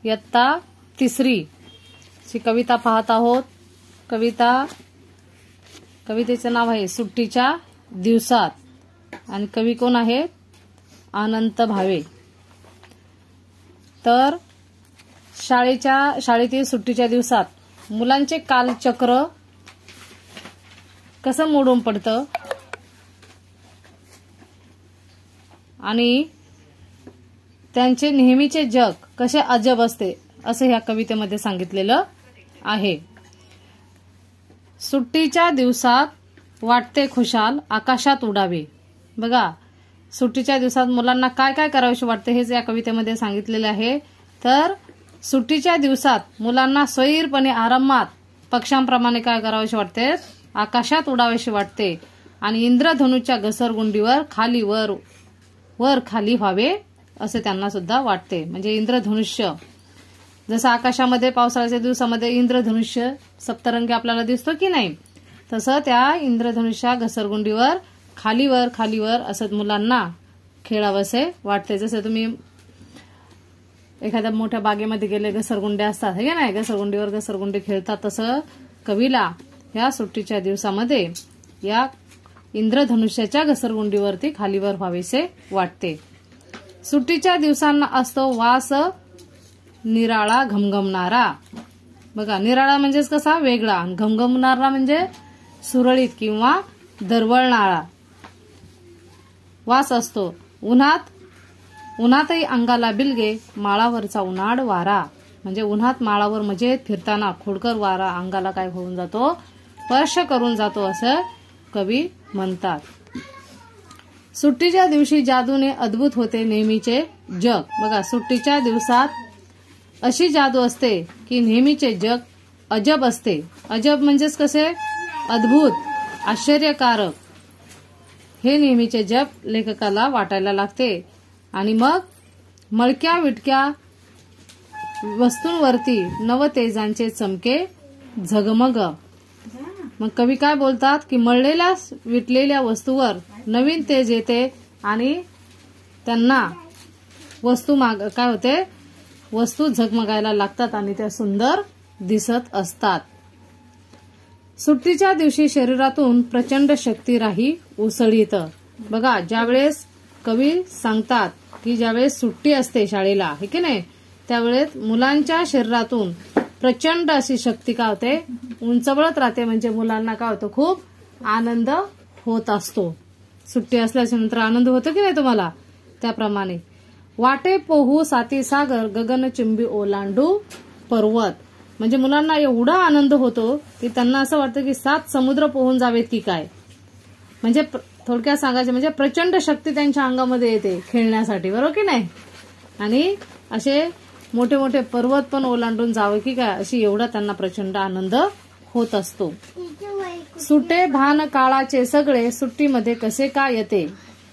इयत्ता 3री ची कविता पाहत आहोत। कवितेचं नाव आहे सुट्टीच्या दिवसात आणि कवी कोण आहेत? अनंत भावे। तर शाळेतील सुट्टीच्या दिवसात मुलांचे कालचक्र कसं मोडून पडतं आणि त्यांचे नेहमीचे जग कसे अजब असते असं ह्या कवितेमध्ये सांगितलेलं आहे। सुट्टीच्या दिवसात वाटते खुशाल आकाशात उडावे। बघा, सुट्टीच्या दिवसात मुलांना काय काय करावेसे वाटते हेच या कवितेमध्ये सांगितलेले आहे। तर सुट्टीच्या दिवसात मुलांना स्वैरपणे आरामात पक्ष्यांप्रमाणे काय करावेसे वाटते? आकाशात उडावेसे वाटते आणि इंद्रधनुच्या घसरगुंडीवर खाली वर खाली व्हावे असे त्यांना सुद्धा वाटते। म्हणजे इंद्रधनुष्य जसं आकाशामध्ये पावसाळ्याच्या दिवसामध्ये इंद्रधनुष्य सप्तरंगी आपल्याला दिसतो की नाही, तसं त्या इंद्रधनुष्या घसरगुंडीवर खालीवर असं मुलांना खेळावसे वाटते। जसं तुम्ही एखाद्या मोठ्या बागेमध्ये गेले, घसरगुंडे असतात हे नाही, घसरगुंडीवर घसरगुंडी खेळतात, तसं कवीला या सुट्टीच्या दिवसामध्ये या इंद्रधनुष्याच्या घसरगुंडीवरती खालीवर व्हावेसे वाटते। सुट्टीच्या दिवसांना असतो वास निराळा घमघमणारा। बघा, निराळा म्हणजेच कसा? वेगळा, आणि घमघमणारा म्हणजे सुरळीत किंवा दरवळणारा वास असतो। उन्हातही अंगाला बिलगे माळावरचा उन्हाळ वारा। म्हणजे उन्हात माळावर मजेत फिरताना खोडकर वारा अंगाला काय होऊन जातो? स्पर्श करून जातो असं कवी म्हणतात। सुट्टीच्या दिवशी जादूने अद्भुत होते नेहमीचे जग। बघा, सुट्टीच्या दिवसात अशी जादू असते की नेहमीचे जग अजब असते। अजब म्हणजेच कसे? अद्भुत, आश्चर्यकारक हे नेहमीचे जग लेखकाला वाटायला लागते। आणि मग मळक्या विटक्या वस्तूंवरती नवतेजांचे चमके झगमग। मग कवी काय बोलतात की मळलेल्या विटलेल्या वस्तूवर नवीन तेज येते आणि त्यांना काय होते? वस्तू झगमगायला लागतात आणि त्या सुंदर दिसत असतात। सुट्टीच्या दिवशी शरीरातून प्रचंड शक्ती राही उसळीत। बघा, ज्यावेळेस कवी सांगतात की ज्यावेळेस सुट्टी असते शाळेला, हे की नाही, त्यावेळेस मुलांच्या शरीरातून प्रचंड अशी शक्ती काय होते? उंचवळत राहते। म्हणजे मुलांना काय होतं? खूप आनंद होत असतो। सुट्टी असल्याच्या नंतर आनंद होतो की नाही तुम्हाला? त्याप्रमाणे वाटे पोहू साती सागर गगनचुंबी ओलांडू पर्वत। म्हणजे मुलांना एवढा आनंद होतो की त्यांना असं वाटतं की 7 समुद्र पोहून जावेत की काय। म्हणजे थोडक्यात सांगायचं म्हणजे प्रचंड शक्ती त्यांच्या अंगामध्ये येते खेळण्यासाठी, बरोबर की नाही? आणि असे मोठे मोठे पर्वत पण ओलांडून जावे की काय अशी एवढा त्यांना प्रचंड आनंद होत असतो। सुटे भान काळाचे सगळे सुट्टीमध्ये कसे काय येते।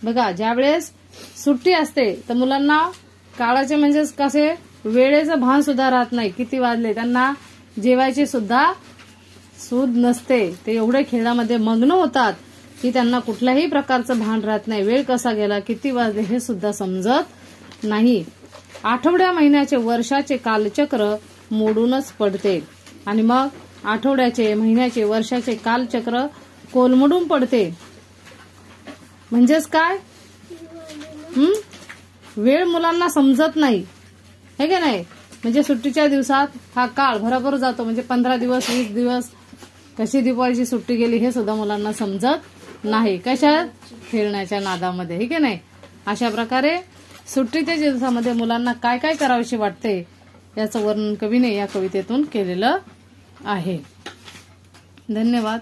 बघा, ज्यावेळेस सुट्टी असते तर मुलांना काळाचे म्हणजे कसे? वेळेचं भान सुद्धा राहत नाही, किती वाजले त्यांना जेवायची सुद्धा सूद नसते। ते एवढे खेळामध्ये मग्न होतात की त्यांना कुठल्याही प्रकारचं भान राहत नाही। वेळ कसा गेला, किती वाजले हे सुद्धा समजत नाही। आठवड्या महिन्याचे वर्षाचे कालचक्र मोडूनच पडते आणि मग आठवड्याचे महिन्याचे वर्षाचे कालचक्र कोलमडून पडते। म्हणजेच काय? वेळ मुलांना समजत नाही, हे की नाही? म्हणजे सुट्टीच्या दिवसात हा काळ भराभर जातो। म्हणजे 15 दिवस 20 दिवस कशी दिवाळीची सुट्टी गेली हे सुद्धा मुलांना समजत नाही। कशा? खेळण्याच्या नादामध्ये, हे की नाही? अशा प्रकारे सुट्टीच्या दिवसामध्ये मुलांना काय काय करावेसे वाटते याचं वर्णन कवीने या कवितेतून केलेलं आहे। धन्यवाद।